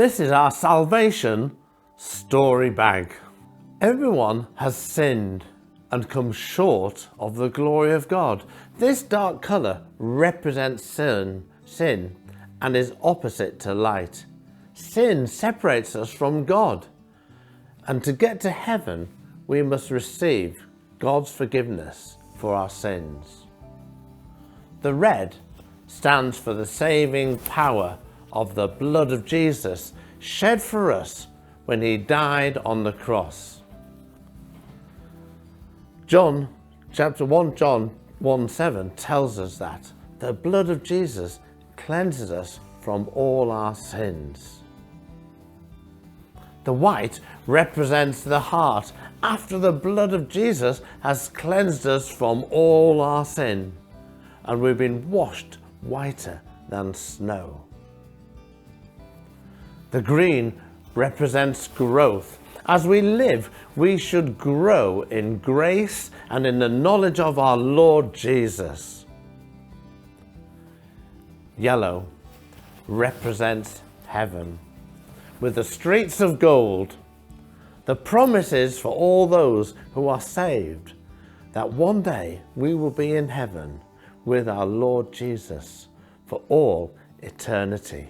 This is our salvation story bag. Everyone has sinned and come short of the glory of God. This dark colour represents sin, and is opposite to light. Sin separates us from God, and to get to heaven, we must receive God's forgiveness for our sins. The red stands for the saving power of the blood of Jesus shed for us when he died on the cross. Chapter 1 John 1:7 tells us that the blood of Jesus cleanses us from all our sins. The white represents the heart after the blood of Jesus has cleansed us from all our sin, and we've been washed whiter than snow. The green represents growth. As we live, we should grow in grace and in the knowledge of our Lord Jesus. Yellow represents heaven, with the streets of gold. The promises for all those who are saved, that one day we will be in heaven with our Lord Jesus for all eternity.